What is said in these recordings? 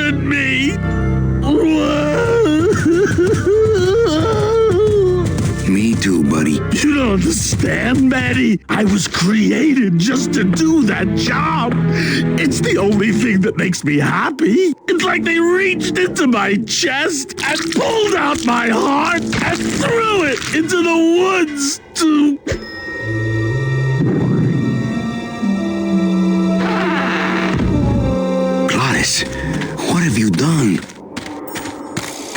abandoned me! Me too, buddy. You don't understand, Maddie. I was created just to do that job. It's the only thing that makes me happy. It's like they reached into my chest and pulled out my heart and threw it into the woods to... Gladys, what have you done?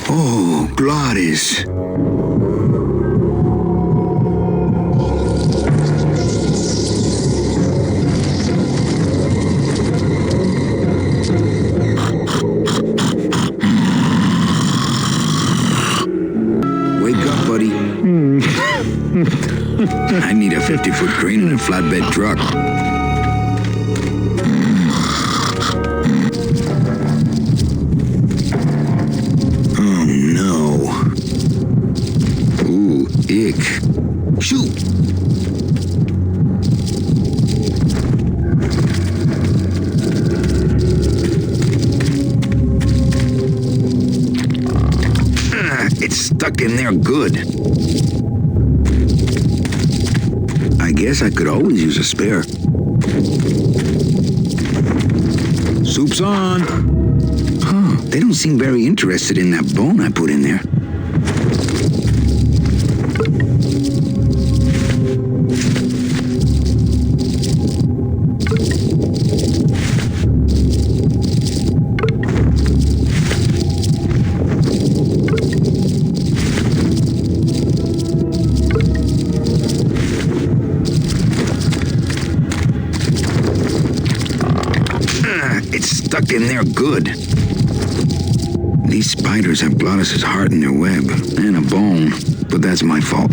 Oh, Gladys. I need a 50-foot crane and a flatbed truck. Oh, no. Ooh, ick. Shoot! It's stuck in there good. I guess I could always use a spare. Soup's on. Huh, they don't seem very interested in that bone I put in there. It's stuck in there good. These spiders have Glottis's heart in their web, and a bone, but that's my fault.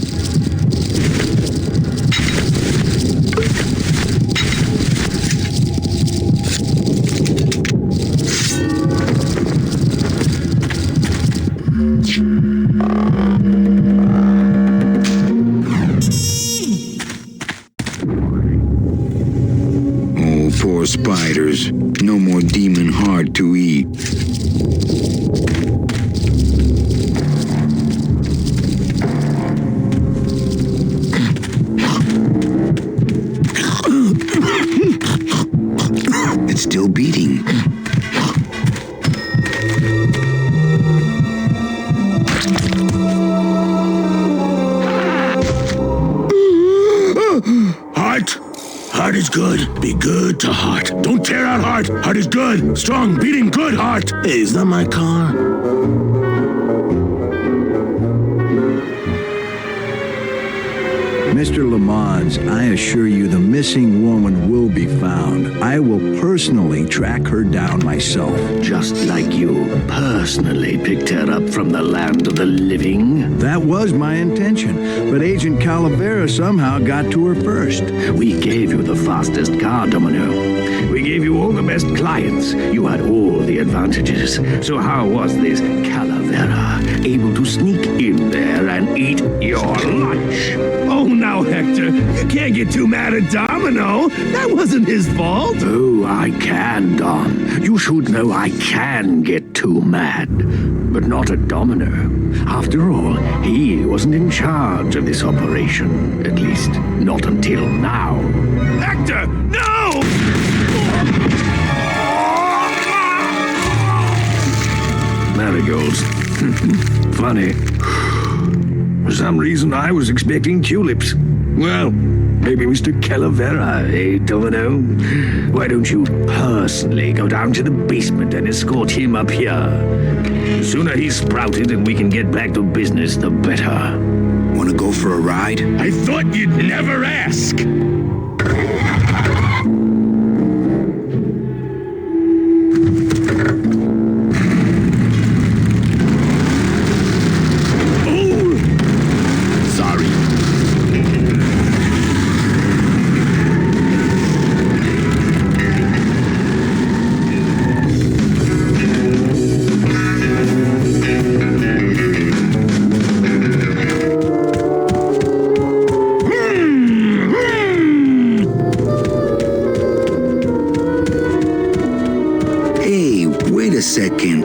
Oh, poor spiders. No more demon heart to eat. It's still beating. Heart. Heart is good. Be good to heart. Don't tear out heart. Heart is good. Strong, beating, good heart. Hey, is that my car? Mr. Lamont, I assure you the missing woman will be found. I will personally track her down myself. Just like you personally picked her up from the land of the living? That was my intention, but Agent Calavera somehow got to her first. We gave you the fastest car, Domino. We gave you all the best clients. You had all the advantages. So how was this Calavera able to sneak in there and eat your lunch? Oh, now, Hector, you can't get too mad at Domino. That wasn't his fault. Oh, I can, Don. You should know I can get too mad. But not at Domino. After all, he wasn't in charge of this operation. At least, not until now. Hector, no! Marigolds. Funny. For some reason, I was expecting tulips. Well, maybe Mr. Calavera, eh, Domino? Why don't you personally go down to the basement and escort him up here? The sooner he's sprouted and we can get back to business, the better. Wanna go for a ride? I thought you'd never ask. second.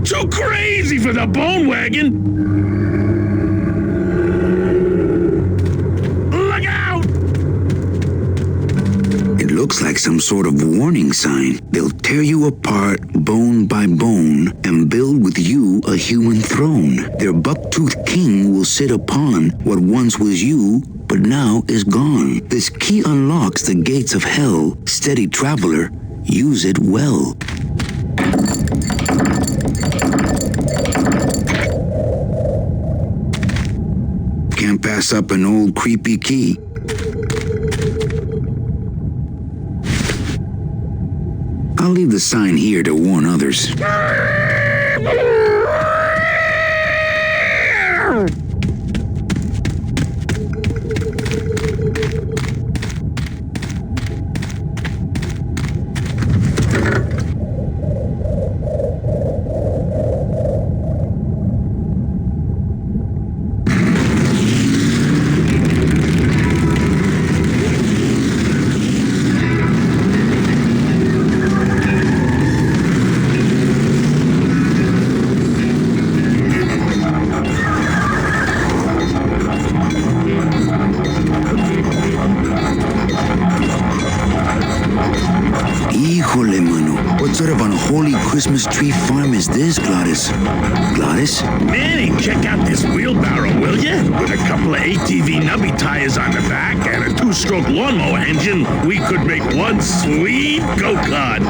Too crazy for the bone wagon! Look out! It looks like some sort of warning sign. They'll tear you apart bone by bone and build with you a human throne. Their buck-toothed king will sit upon what once was you, but now is gone. This key unlocks the gates of hell. Steady traveler, use it well. Can't pass up an old creepy key. I'll leave the sign here to warn others. Híjole, mano. What sort of unholy Christmas tree farm is this, Gladys? Gladys? Manny, check out this wheelbarrow, will ya? With a couple of ATV nubby tires on the back and a two-stroke lawnmower engine, we could make one sweet go-kart.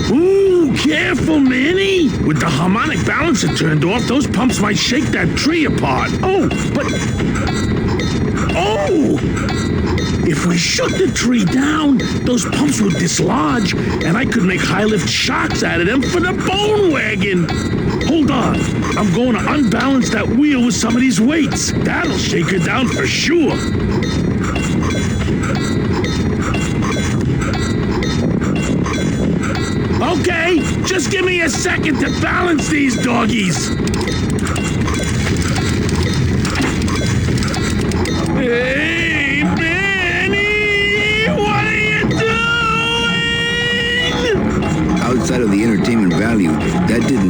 Ooh, careful, Manny! With the harmonic balancer turned off, those pumps might shake that tree apart. Oh! If we shook the tree down, those pumps would dislodge, and I could make high-lift shocks out of them for the bone wagon. Hold on. I'm going to unbalance that wheel with some of these weights. That'll shake her down for sure. Okay, just give me a second to balance these doggies. Hey, Manny! What are you doing? Outside of the entertainment value, that didn't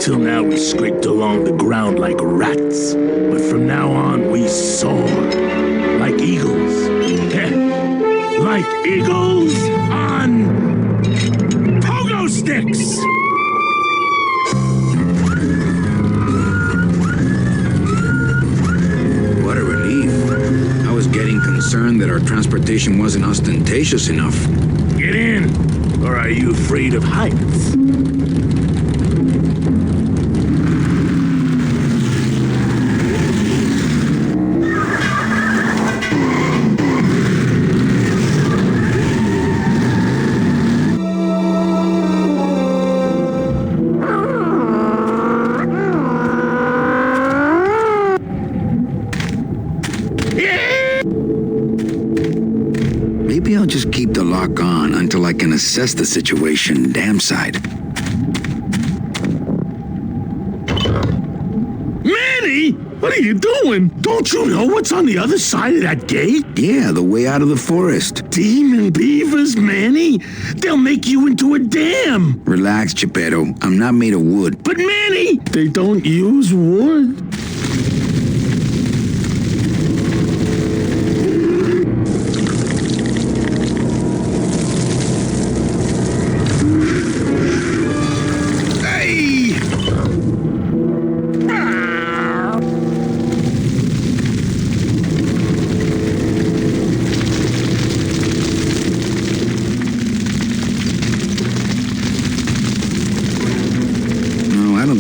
Until now, we scraped along the ground like rats. But from now on, we soar. Like eagles. Like eagles on pogo sticks! What a relief. I was getting concerned that our transportation wasn't ostentatious enough. Get in! Or are you afraid of heights? Maybe I'll just keep the lock on until I can assess the situation damn side. Manny! What are you doing? Don't you know what's on the other side of that gate? Yeah, the way out of the forest. Demon beavers, Manny! They'll make you into a dam! Relax, Geppetto. I'm not made of wood. But Manny! They don't use wood.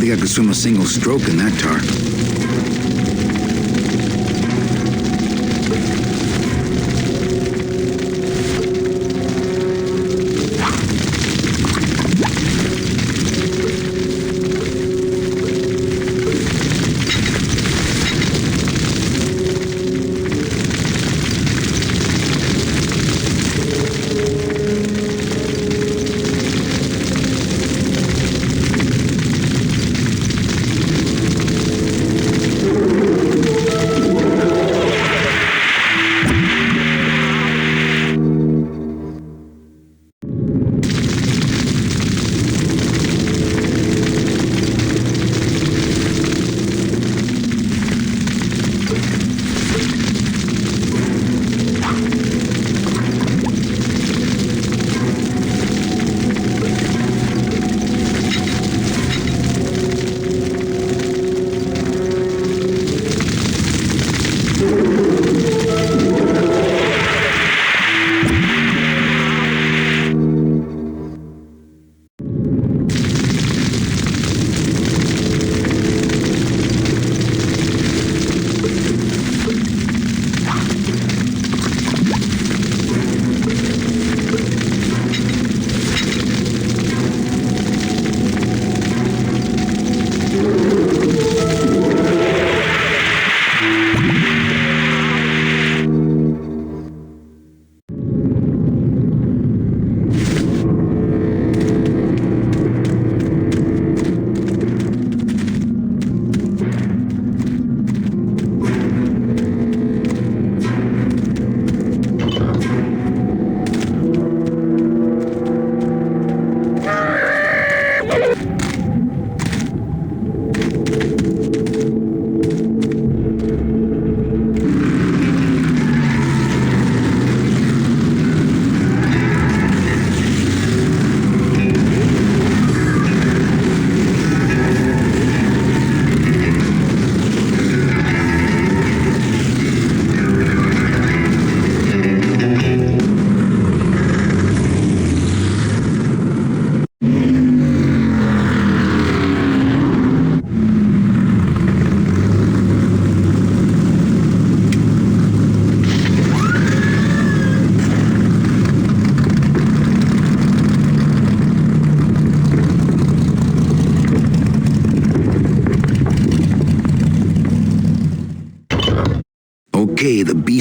I could swim a single stroke in that tar.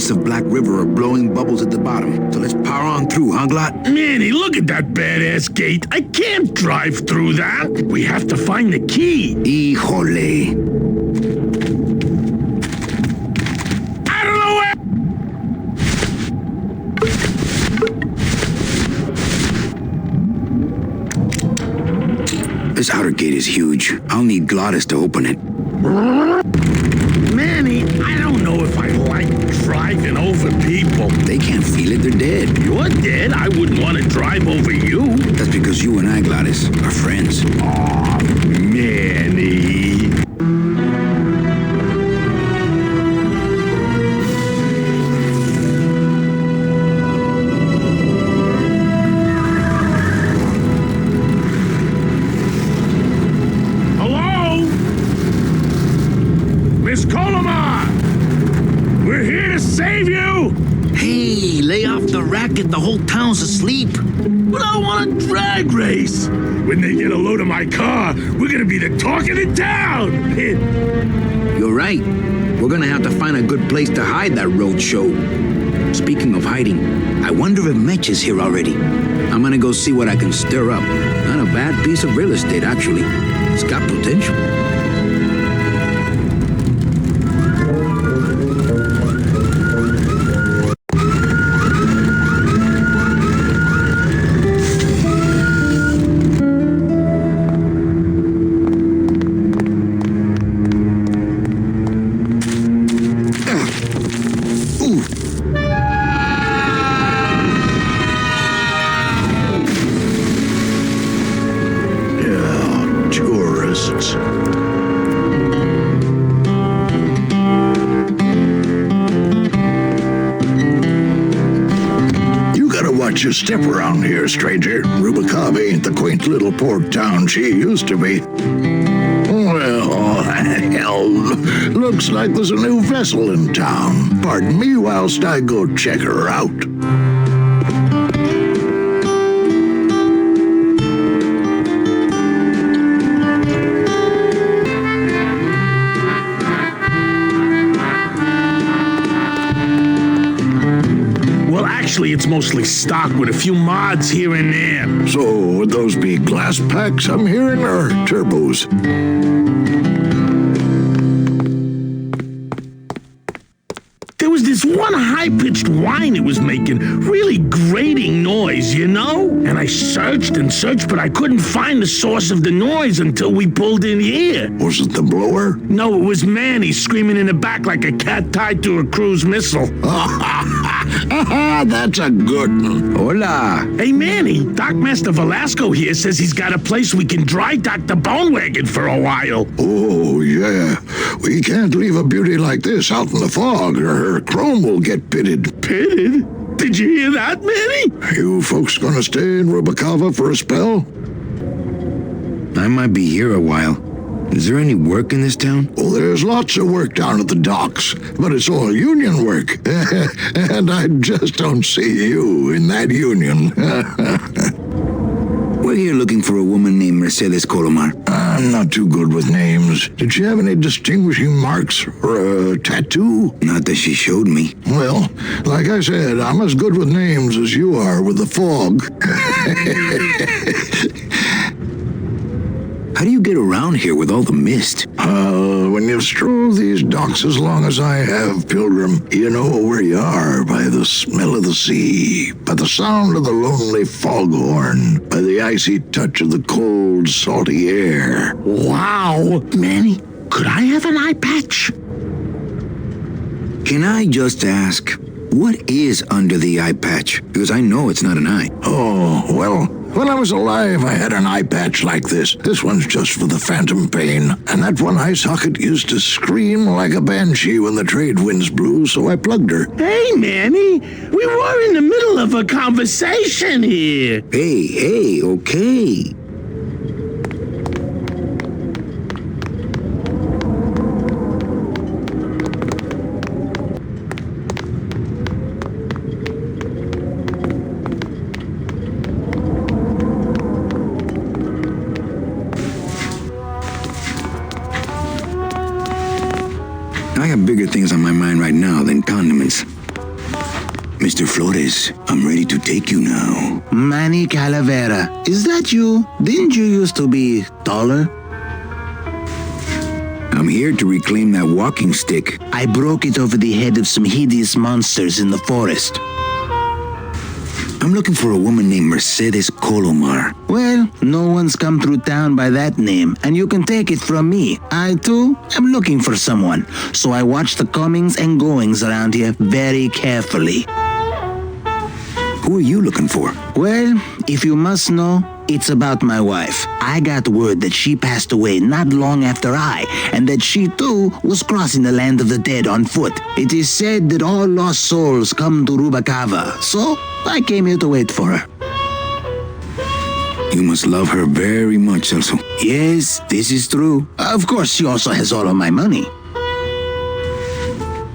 wastes of Black River are blowing bubbles at the bottom. So let's power on through, huh, Glot? Manny, look at that badass gate. I can't drive through that. We have to find the key. Híjole. I don't know where... This outer gate is huge. I'll need Glottis to open it. Manny, I don't know if I like driving over people. They can't feel it, they're dead. You're dead. I wouldn't want to drive over you. That's because you and I, Glottis, are friends. Aw, Manny. Hey, lay off the racket. The whole town's asleep. But I want a drag race. When they get a load of my car, we're gonna be the talk of the town. You're right. We're gonna have to find a good place to hide that road show. Speaking of hiding, I wonder if Mitch is here already. I'm gonna go see what I can stir up. Not a bad piece of real estate, actually. It's got potential. Watch your step around here, stranger. Rubacava ain't the quaint little port town she used to be. Well, hell, looks like there's a new vessel in town. Pardon me whilst I go check her out. Actually, it's mostly stock with a few mods here and there. So, would those be glass packs I'm hearing, or turbos? There was this one high-pitched whine it was making, really grating noise, you know? And I searched and searched, but I couldn't find the source of the noise until we pulled in here. Was it the blower? No, it was Manny screaming in the back like a cat tied to a cruise missile. That's a good one. Hola. Hey, Manny, Dockmaster Velasco here says he's got a place we can dry dock the bone wagon for a while. Oh, yeah. We can't leave a beauty like this out in the fog, or her chrome will get pitted. Pitted? Did you hear that, Manny? You folks gonna stay in Rubacava for a spell? I might be here a while. Is there any work in this town? Oh, there's lots of work down at the docks, but it's all union work. And I just don't see you in that union. We're here looking for a woman named Mercedes Colomar. I'm not too good with names. Did she have any distinguishing marks or a tattoo? Not that she showed me. Well, like I said, I'm as good with names as you are with the fog. How do you get around here with all the mist? When you've strolled these docks as long as I have, Pilgrim, you know where you are by the smell of the sea, by the sound of the lonely foghorn, by the icy touch of the cold, salty air. Wow. Manny, could I have an eye patch? Can I just ask, what is under the eye patch? Because I know it's not an eye. Oh, well, when I was alive, I had an eye patch like this. This one's just for the phantom pain. And that one eye socket used to scream like a banshee when the trade winds blew, so I plugged her. Hey, Manny, we were in the middle of a conversation here. Hey, okay. I have bigger things on my mind right now than condiments. Mr. Flores, I'm ready to take you now. Manny Calavera, is that you? Didn't you used to be taller? I'm here to reclaim that walking stick. I broke it over the head of some hideous monsters in the forest. I'm looking for a woman named Mercedes Colomar. Well, no one's come through town by that name, and you can take it from me. I, too, am looking for someone, so I watch the comings and goings around here very carefully. Who are you looking for? Well, if you must know, it's about my wife. I got word that she passed away not long after I, and that she too was crossing the land of the dead on foot. It is said that all lost souls come to Rubacava, so I came here to wait for her. You must love her very much, Celso. Yes, this is true. Of course, she also has all of my money.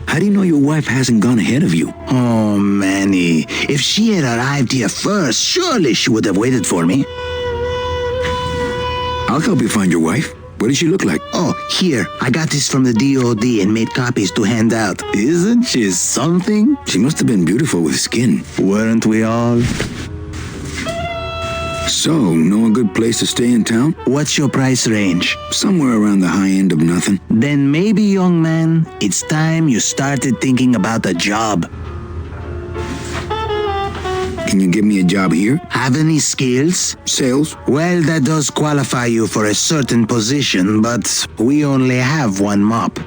How do you know your wife hasn't gone ahead of you? Oh, Manny, if she had arrived here first, surely she would have waited for me. I'll help you find your wife. What does she look like? Oh, here, I got this from the DOD and made copies to hand out. Isn't she something? She must have been beautiful with skin. Weren't we all? So, know a good place to stay in town? What's your price range? Somewhere around the high end of nothing. Then maybe, young man, it's time you started thinking about a job. Can you give me a job here? Have any skills? Sales? Well, that does qualify you for a certain position, but we only have one mop.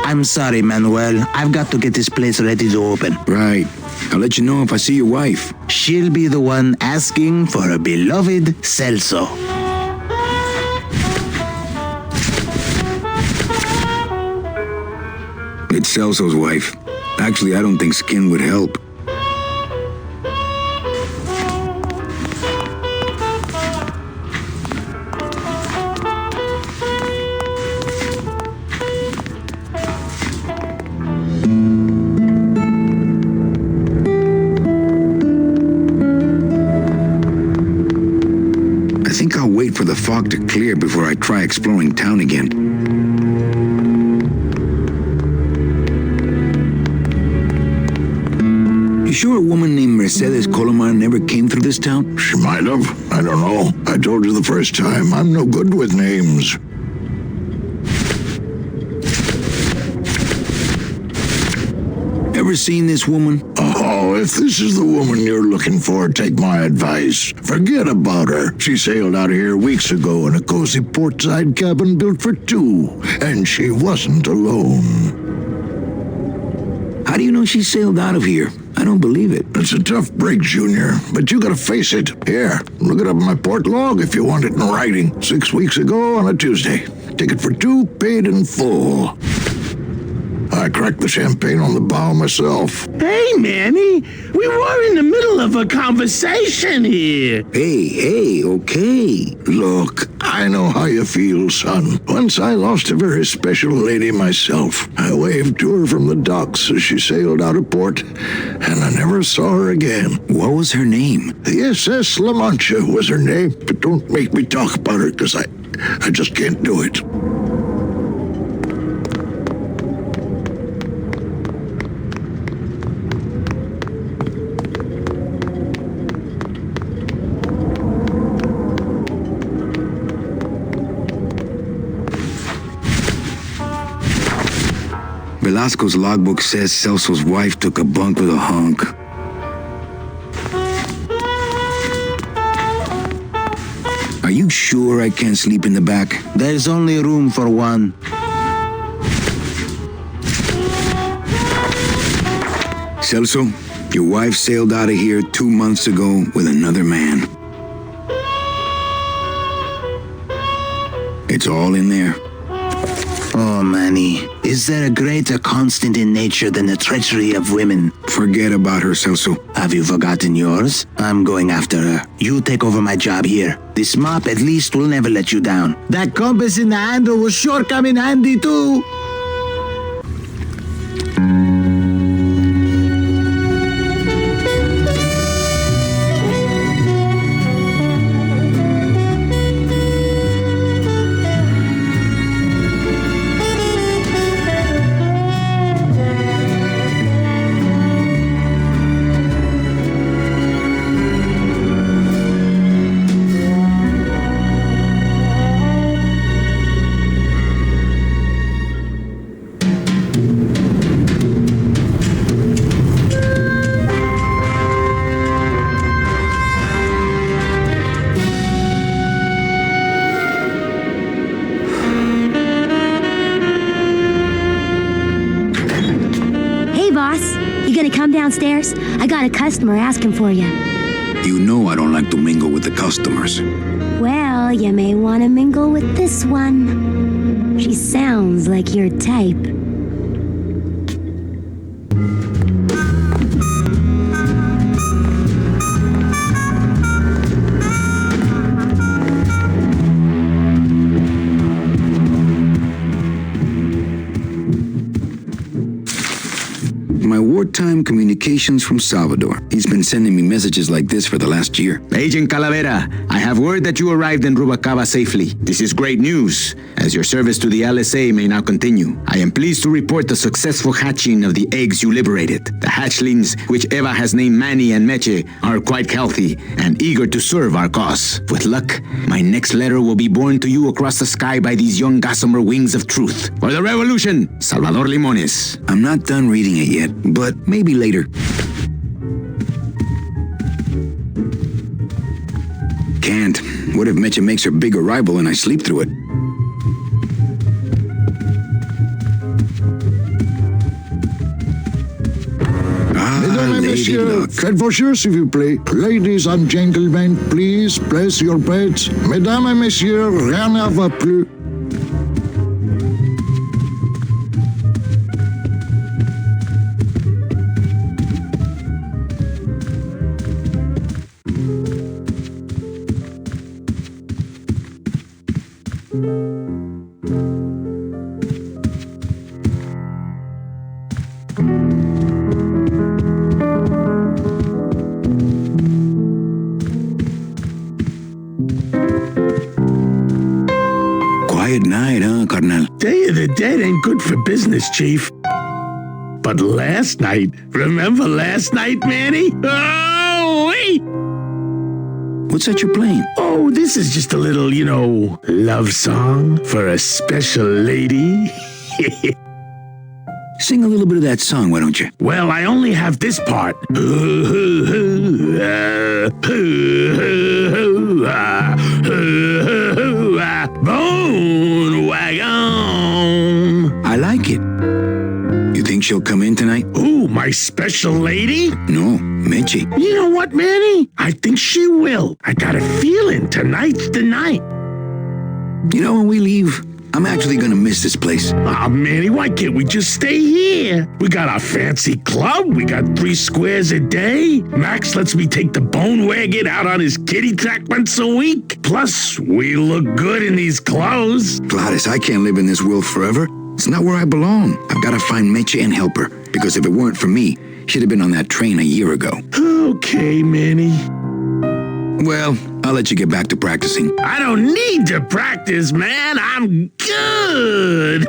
I'm sorry, Manuel. I've got to get this place ready to open. Right. I'll let you know if I see your wife. She'll be the one asking for her beloved Celso. It's Celso's wife. Actually, I don't think skin would help. I think I'll wait for the fog to clear before I try exploring town again. You sure a woman named Mercedes Colomar never came through this town? She might have. I don't know. I told you the first time, I'm no good with names. Ever seen this woman? Oh, if this is the woman you're looking for, take my advice. Forget about her. She sailed out of here weeks ago in a cozy portside cabin built for two, and she wasn't alone. How do you know she sailed out of here? I don't believe it. It's a tough break, Junior, but you gotta face it. Here, look it up in my port log if you want it in writing. 6 weeks ago on a Tuesday. Ticket for two, paid in full. I cracked the champagne on the bow myself. Hey, Manny, we were in the middle of a conversation here. Hey, okay. Look, I know how you feel, son. Once I lost a very special lady myself. I waved to her from the docks as she sailed out of port, and I never saw her again. What was her name? The SS La Mancha was her name, but don't make me talk about her, because I just can't do it. Velasco's logbook says Celso's wife took a bunk with a hunk. Are you sure I can't sleep in the back? There's only room for one. Celso, your wife sailed out of here 2 months ago with another man. It's all in there. Oh, Manny, is there a greater constant in nature than the treachery of women? Forget about her, Celso. Have you forgotten yours? I'm going after her. You take over my job here. This mop at least will never let you down. That compass in the handle will sure come in handy too. downstairs? I got a customer asking for you. You know I don't like to mingle with the customers. Well, you may want to mingle with this one. She sounds like your type. My wartime communications from Salvador. He's been sending me messages like this for the last year. Agent Calavera, I have word that you arrived in Rubacava safely. This is great news, as your service to the LSA may now continue. I am pleased to report the successful hatching of the eggs you liberated. The hatchlings, which Eva has named Manny and Meche, are quite healthy and eager to serve our cause. With luck, my next letter will be borne to you across the sky by these young gossamer wings of truth. For the revolution, Salvador Limones. I'm not done reading it yet, but maybe later. Can't. What if Meche makes her big arrival and I sleep through it? Mesdames et messieurs, faites vos jeux s'il vous plaît. Ladies and gentlemen, please place your bets. Mesdames et messieurs, rien ne va plus. Quiet night, huh, carnal? Day of the Dead ain't good for business, Chief. But last night, remember last night, Manny? Oh, wait! What's that you're playing? Oh, this is just a little, love song for a special lady. Sing a little bit of that song, why don't you? Well, I only have this part. Bone wagon. I like it. You think she'll come in tonight? Ooh, my special lady? No, Meche. You know what, Manny? I think she will. I got a feeling tonight's the night. You know, when we leave, I'm actually gonna miss this place. Aw, Manny, why can't we just stay here? We got our fancy club. We got 3 squares a day. Max lets me take the bone wagon out on his kitty track once a week. Plus, we look good in these clothes. Gladys, I can't live in this world forever. It's not where I belong. I've got to find Meche and help her, because if it weren't for me, she'd have been on that train a year ago. Okay, Manny. Well, I'll let you get back to practicing. I don't need to practice, man. I'm good.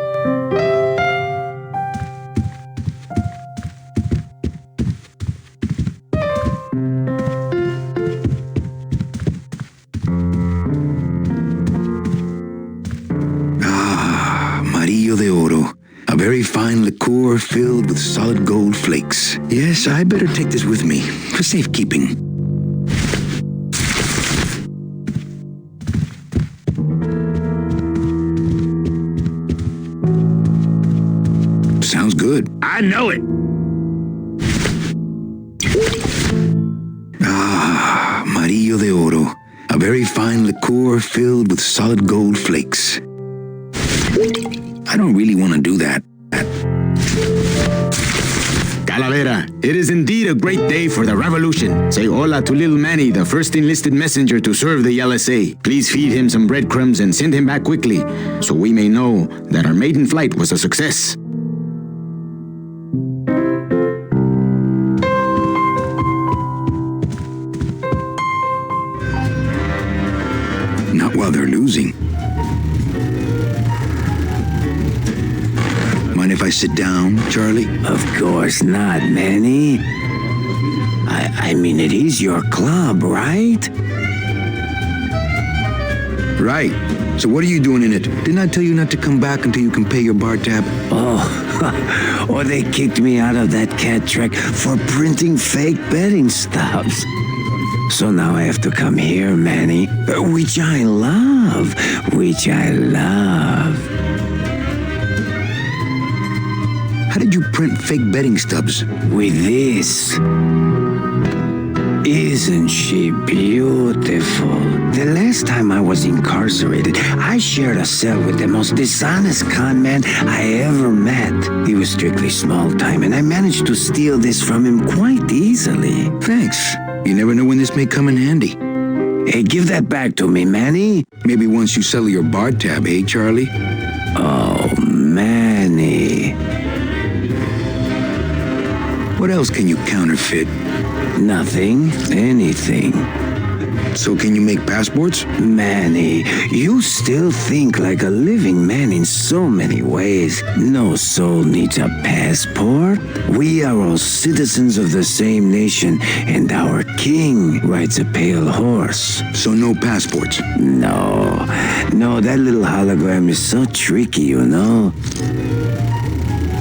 Amarillo de Oro. A very fine liqueur filled with solid gold flakes. Yes, I better take this with me for safekeeping. Sounds good. I know it. Amarillo de Oro. A very fine liqueur filled with solid gold flakes. I don't really want to do that. Calavera, it is indeed a great day for the revolution. Say hola to little Manny, the first enlisted messenger to serve the LSA. Please feed him some breadcrumbs and send him back quickly, so we may know that our maiden flight was a success. Not while they're losing. Mind if I sit down, Charlie? Of course not, Manny. I mean, it is your club, right? Right. So what are you doing in it? Didn't I tell you not to come back until you can pay your bar tab? Oh, or they kicked me out of that cat track for printing fake betting stubs. So now I have to come here, Manny, which I love. How did you print fake betting stubs? With this. Isn't she beautiful? The last time I was incarcerated, I shared a cell with the most dishonest con man I ever met. He was strictly small time, and I managed to steal this from him quite easily. Thanks. You never know when this may come in handy. Hey, give that back to me, Manny. Maybe once you settle your bar tab, eh, Charlie? Oh, Manny. What else can you counterfeit? Nothing. Anything. So can you make passports? Manny, you still think like a living man in so many ways. No soul needs a passport. We are all citizens of the same nation, and our king rides a pale horse. So no passports? No, that little hologram is so tricky, you know.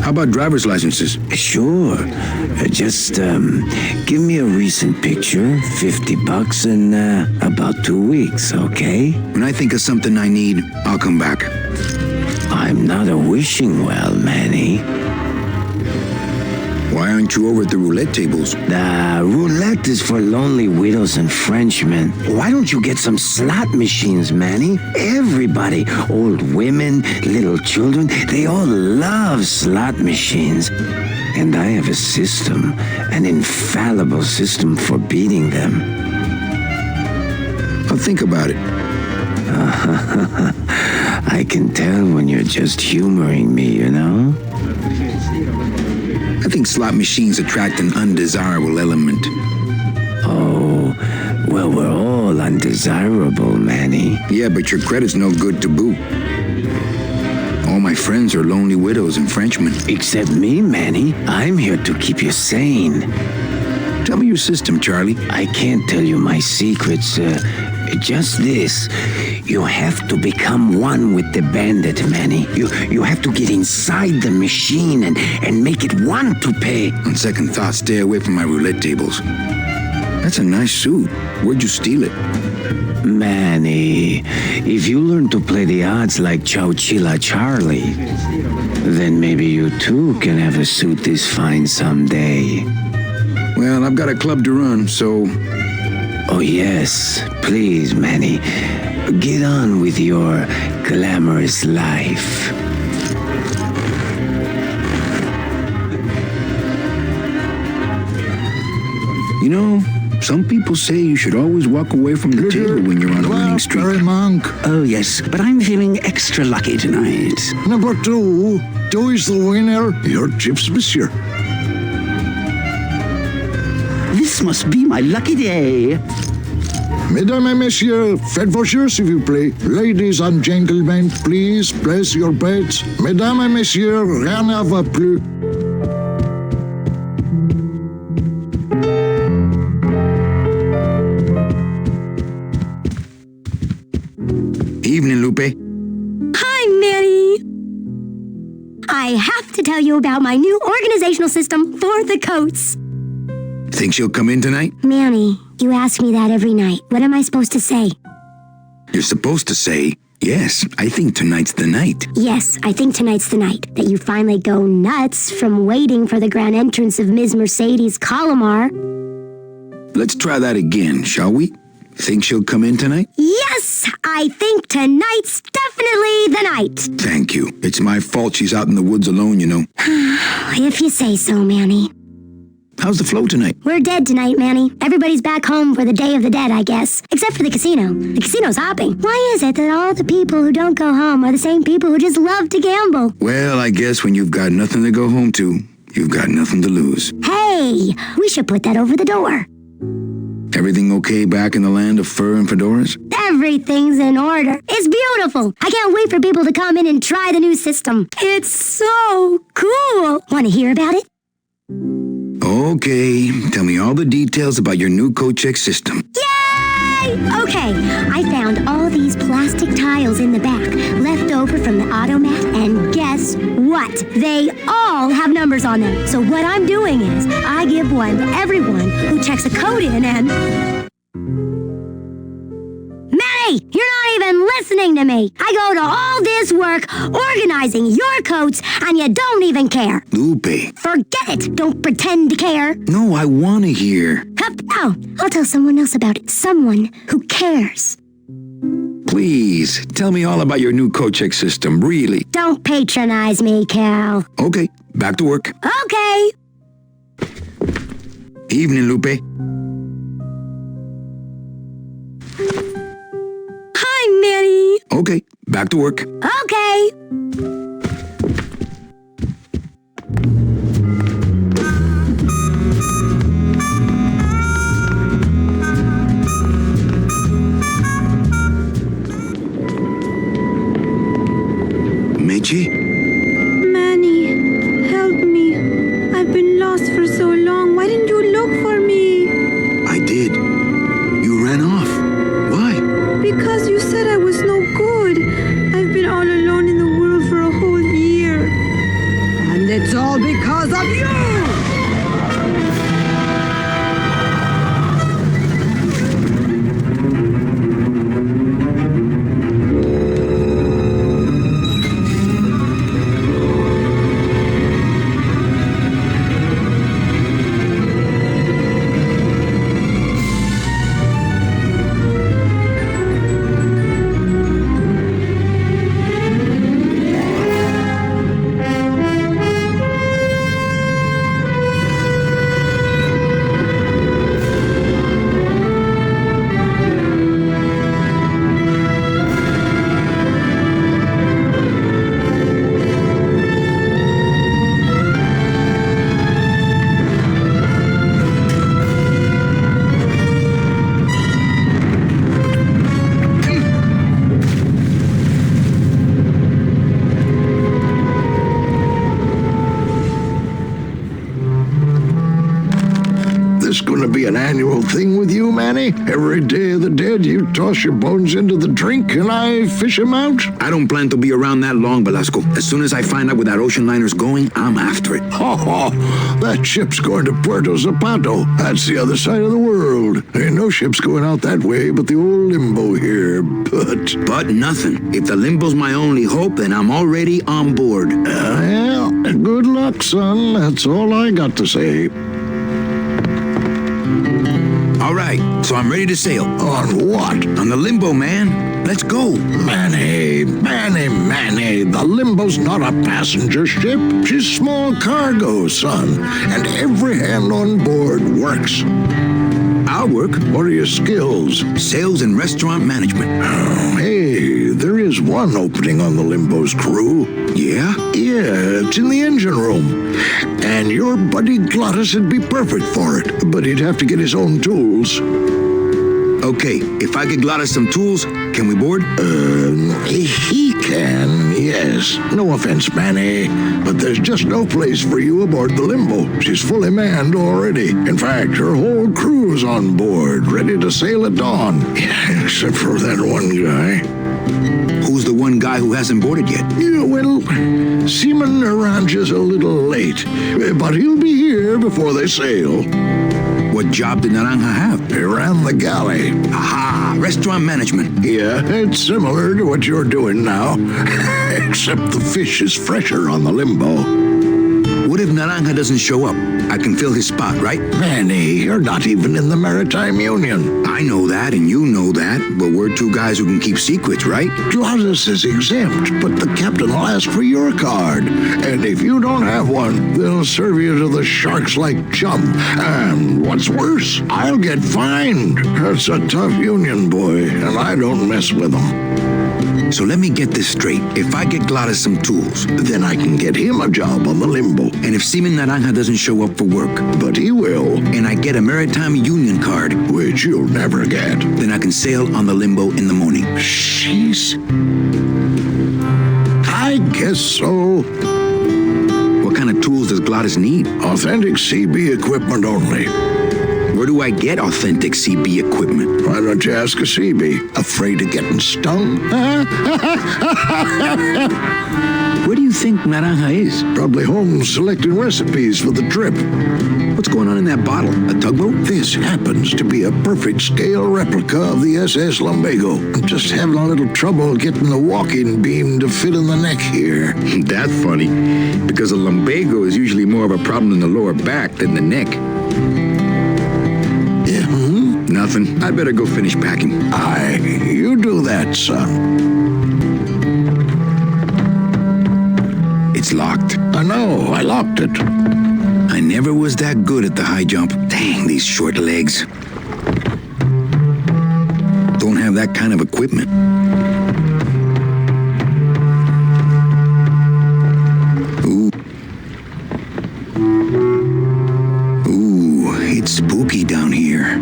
How about driver's licenses? Sure. Just give me a recent picture, $50 in about 2 weeks, okay? When I think of something I need, I'll come back. I'm not a wishing well, Manny. Why aren't you over at the roulette tables? The roulette is for lonely widows and Frenchmen. Why don't you get some slot machines, Manny? Everybody, old women, little children, they all love slot machines. And I have a system, an infallible system for beating them. I'll think about it. I can tell when you're just humoring me, you know? I think slot machines attract an undesirable element. Oh, well, we're all undesirable, Manny. Yeah, but your credit's no good to boot. All my friends are lonely widows and Frenchmen. Except me, Manny. I'm here to keep you sane. Tell me your system, Charlie. I can't tell you my secrets. Just this. You have to become one with the bandit, Manny. You have to get inside the machine and make it want to pay. On second thought, stay away from my roulette tables. That's a nice suit. Where'd you steal it? Manny, if you learn to play the odds like Chowchilla Charlie, then maybe you too can have a suit this fine someday. Well, I've got a club to run, so... Oh yes, please, Manny. Get on with your glamorous life. You know, some people say you should always walk away from the table when you're on a winning streak. Monk. Oh, yes, but I'm feeling extra lucky tonight. Number 2. 2 is the winner. Your chips, monsieur. This must be my lucky day. Mesdames et messieurs, faites vos jeux s'il vous plaît. Ladies and gentlemen, please place your bets. Mesdames et messieurs, rien ne va plus. Evening, Lupe. Hi, Manny. I have to tell you about my new organizational system for the coats. Think she'll come in tonight? Manny, you ask me that every night. What am I supposed to say? You're supposed to say, yes, I think tonight's the night. Yes, I think tonight's the night that you finally go nuts from waiting for the grand entrance of Ms. Mercedes Colomar. Let's try that again, shall we? Think she'll come in tonight? Yes, I think tonight's definitely the night. Thank you. It's my fault she's out in the woods alone, you know. If you say so, Manny. How's the flow tonight? We're dead tonight, Manny. Everybody's back home for the Day of the Dead, I guess. Except for the casino. The casino's hopping. Why is it that all the people who don't go home are the same people who just love to gamble? Well, I guess when you've got nothing to go home to, you've got nothing to lose. Hey, we should put that over the door. Everything okay back in the land of fur and fedoras? Everything's in order. It's beautiful. I can't wait for people to come in and try the new system. It's so cool. Want to hear about it? Okay, tell me all the details about your new coat check system. Yay! Okay, I found all these plastic tiles in the back, left over from the automat, and guess what? They all have numbers on them. So what I'm doing is, I give one to everyone who checks a code in and... Manny, you're not even listening to me. I go to all this work organizing your coats, and you don't even care. Lupe. Forget it. Don't pretend to care. No, I want to hear. Oh, I'll tell someone else about it. Someone who cares. Please, tell me all about your new coat check system, really. Don't patronize me, Cal. Okay, back to work. Okay. Evening, Lupe. Hi, Manny. Okay, back to work. Okay. Meche? Manny, help me. I've been lost for so long. Why didn't you look for me? I did. You ran off. Why? Because you said I was no good. I've been all alone in the world for a whole year. And it's all because of you! Gonna be an annual thing with you, Manny? Every Day of the Dead, you toss your bones into the drink and I fish them out? I don't plan to be around that long, Velasco. As soon as I find out where that ocean liner's going, I'm after it. Oh, that ship's going to Puerto Zapato. That's the other side of the world. There ain't no ships going out that way but the old limbo here, But nothing. If the limbo's my only hope, then I'm already on board. Well, good luck, son. That's all I got to say. All right, so I'm ready to sail. On what? On the limbo, man. Let's go. Manny. The limbo's not a passenger ship. She's small cargo, son. And every hand on board works. I'll work. What are your skills? Sales and restaurant management. Oh, hey, there is one opening on the limbo's crew. Yeah? Yeah, it's in the engine room. And your buddy Glottis would be perfect for it, but he'd have to get his own tools. Okay, if I get Glottis some tools, can we board? He can, yes. No offense, Manny, but there's just no place for you aboard the limbo. She's fully manned already. In fact, her whole crew's on board, ready to sail at dawn. Except for that one guy. Who's the one guy who hasn't boarded yet? Yeah, well, Seaman Naranja's a little late, but he'll be here before they sail. What job did Naranja have? He ran the galley. Aha, restaurant management. Yeah, it's similar to what you're doing now, except the fish is fresher on the limbo. What if Naranja doesn't show up? I can fill his spot, right? Manny, you're not even in the Maritime Union. I know that, and you know that, but we're two guys who can keep secrets, right? Glottis is exempt, but the captain will ask for your card. And if you don't have one, they'll serve you to the sharks like chum. And what's worse, I'll get fined. That's a tough union, boy, and I don't mess with them. So let me get this straight. If I get Glottis some tools, then I can get him a job on the limbo. And if Seaman Naranja doesn't show up for work, but he will, and I get a Maritime Union card, which you'll never get, then I can sail on the limbo in the morning. Jeez. I guess so. What kind of tools does Glottis need? Authentic CB equipment only. Where do I get authentic CB equipment? Why don't you ask a CB? Afraid of getting stung? Where do you think Naranja is? Probably home selecting recipes for the trip. What's going on in that bottle? A tugboat? This happens to be a perfect scale replica of the SS Lumbago. I'm just having a little trouble getting the walking beam to fit in the neck here. That's funny, because a lumbago is usually more of a problem in the lower back than the neck. Yeah, Nothing. I'd better go finish packing. Aye, you do that, son. It's locked. I know, I locked it. I never was that good at the high jump. Dang, these short legs. Don't have that kind of equipment. Ooh, it's spooky down here.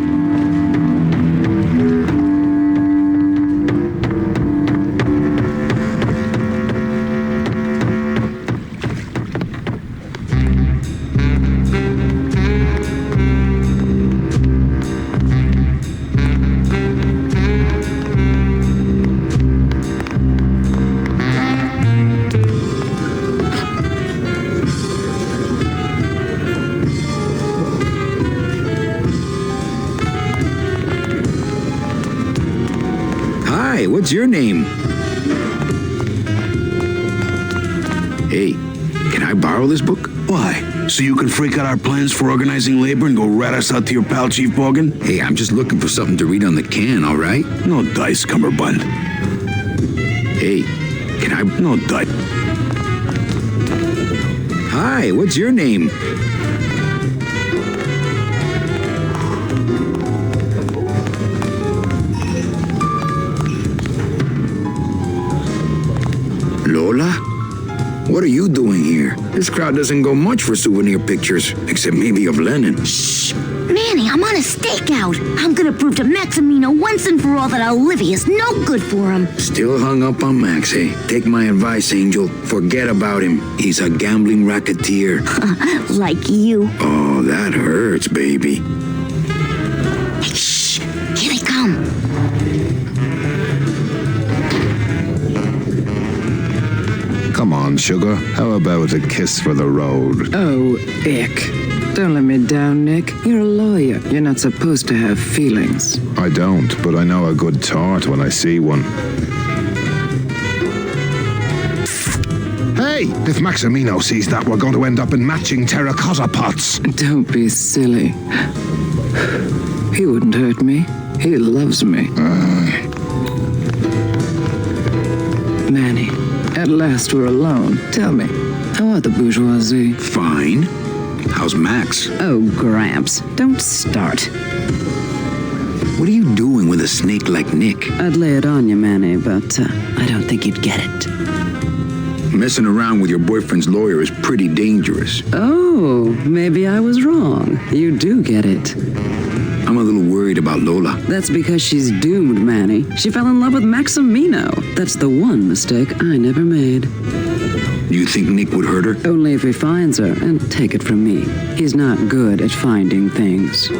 Hi, what's your name? Hey, can I borrow this book? Why? So you can freak out our plans for organizing labor and go rat us out to your pal, Chief Bogan? Hey, I'm just looking for something to read on the can, all right? No dice, Cummerbund. Hey, can I... No dice. Hi, what's your name? Lola? What are you doing here? This crowd doesn't go much for souvenir pictures, except maybe of Lenin. Shh! Manny, I'm on a stakeout. I'm gonna prove to Maximino once and for all that Olivia's no good for him. Still hung up on Max, eh? Take my advice, Angel. Forget about him. He's a gambling racketeer. Like you. Oh, that hurts, baby. Hey, shh! Here they come. Come on, sugar. How about a kiss for the road? Oh, ick. Don't let me down, Nick. You're a lawyer. You're not supposed to have feelings. I don't, but I know a good tart when I see one. Hey, if Maximino sees that, we're going to end up in matching terracotta pots. Don't be silly. He wouldn't hurt me. He loves me. Manny, at last we're alone. Tell me, how are the bourgeoisie? Fine. How's Max? Oh, Gramps, don't start. What are you doing with a snake like Nick? I'd lay it on you, Manny, but I don't think you'd get it. Messing around with your boyfriend's lawyer is pretty dangerous. Oh, maybe I was wrong. You do get it. I'm a little worried about Lola. That's because she's doomed, Manny. She fell in love with Maximino. That's the one mistake I never made. Do you think Nick would hurt her? Only if he finds her, and take it from me. He's not good at finding things.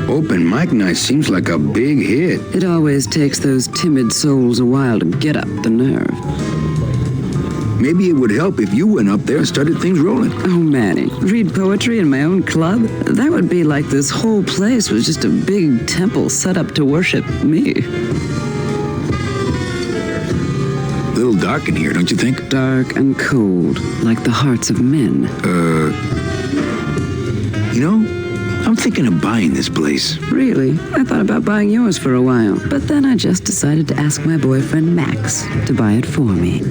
Open mic night seems like a big hit. It always takes those timid souls a while to get up the nerve. Maybe it would help if you went up there and started things rolling. Oh, Manny, read poetry in my own club? That would be like this whole place was just a big temple set up to worship me. A little dark in here, don't you think? Dark and cold, like the hearts of men. You know, I'm thinking of buying this place. Really? I thought about buying yours for a while, but then I just decided to ask my boyfriend Max to buy it for me.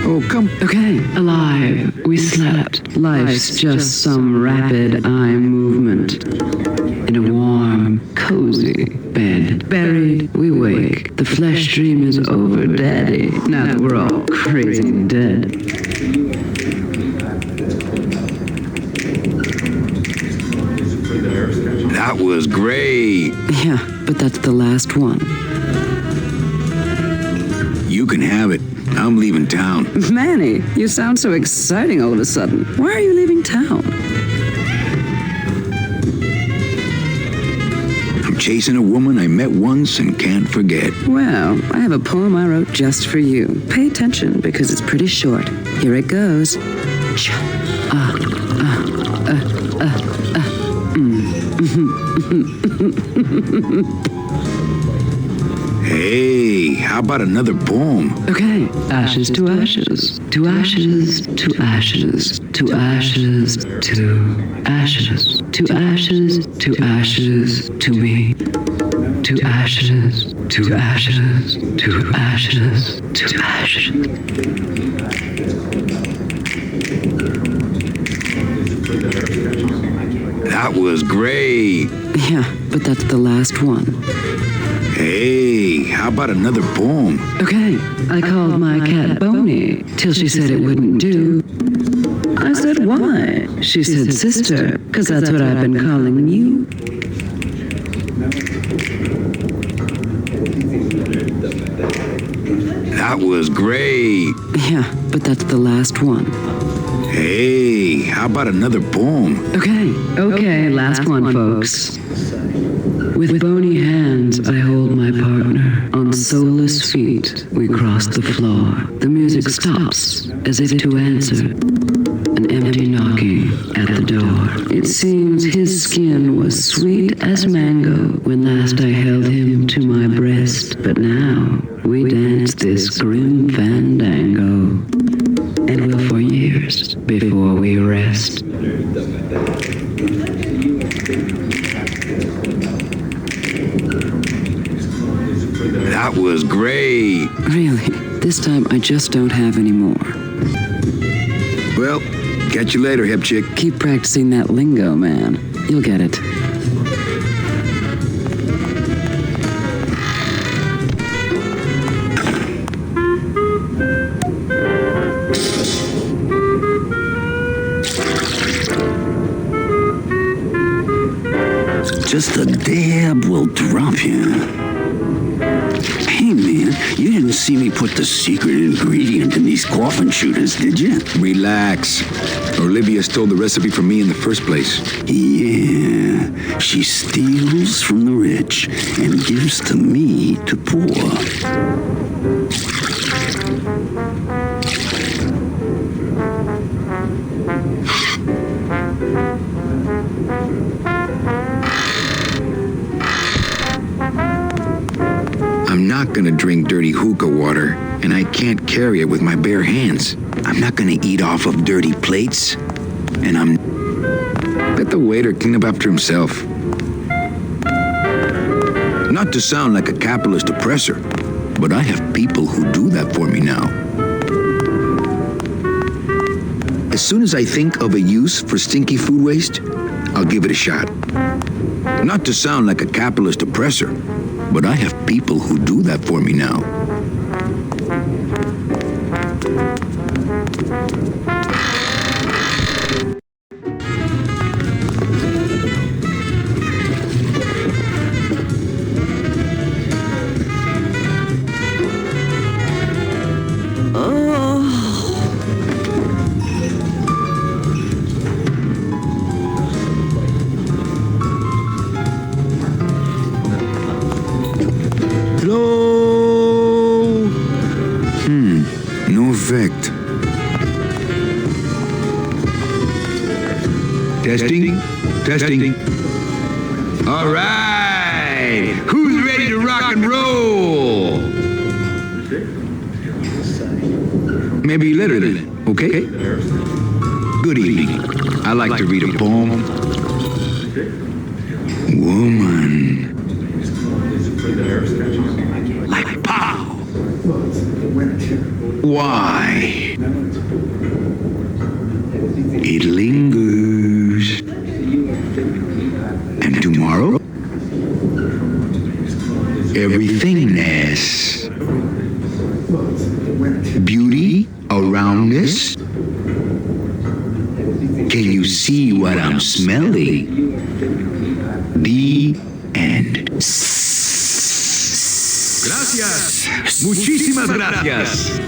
Oh, come. Okay. Alive, we slept. Life's just some rapid eye movement. In a warm, cozy bed. Buried, we wake. The flesh dream is over, Daddy. Now that we're all crazy dead. That was great. Yeah, but that's the last one. You can have it. I'm leaving town. Manny, you sound so exciting all of a sudden. Why are you leaving town? chasing a woman I met once and can't forget. Well, I have a poem I wrote just for you. Pay attention because it's pretty short. Here it goes. Hey, how about another poem? Okay. Ashes to ashes, to ashes, to ashes, to ashes, to ashes, to ashes, to ashes, to me. To ashes, to ashes, to ashes, to ashes. That was great. Yeah, but that's the last one. Hey, how about another poem? Okay, I called my cat Boney till she said it wouldn't do. I said, why? She said, sister, because that's what I've been calling you. That was great. Yeah, but that's the last one. Hey, how about another poem? Okay, last one, folks. With bony hands, I hold my partner. On soulless feet, we cross the floor. The music stops, as if to answer. An empty knocking at the door. It seems his skin was sweet as mango when last I held him to my breast. But now, we dance this grim fandango. And will for years before we rest. That was great. Really, this time I just don't have any more. Well, catch you later, hip chick. Keep practicing that lingo, man. You'll get it. Just a dab will drop you. Hey, man, you didn't see me put the secret ingredient in these coffin shooters, did you? Relax. Olivia stole the recipe from me in the first place. Yeah, she steals from the rich and gives to me to poor. I'm not gonna drink dirty hookah water, and I can't carry it with my bare hands. I'm not gonna eat off of dirty plates, and Let the waiter clean up after himself. Not to sound like a capitalist oppressor, but I have people who do that for me now. As soon as I think of a use for stinky food waste, I'll give it a shot. Not to sound like a capitalist oppressor, but I have people who do that for me now. No effect. Testing? Testing. All right! Who's ready to rock and roll? Maybe later then, okay? Good evening. I like to read a poem. Woman. Like pow! Why? It lingers. And tomorrow? Everythingness. Beauty around us? Can you see what I'm smelling? The end. Gracias. Muchísimas gracias.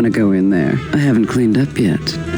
want to go in there. I haven't cleaned up yet.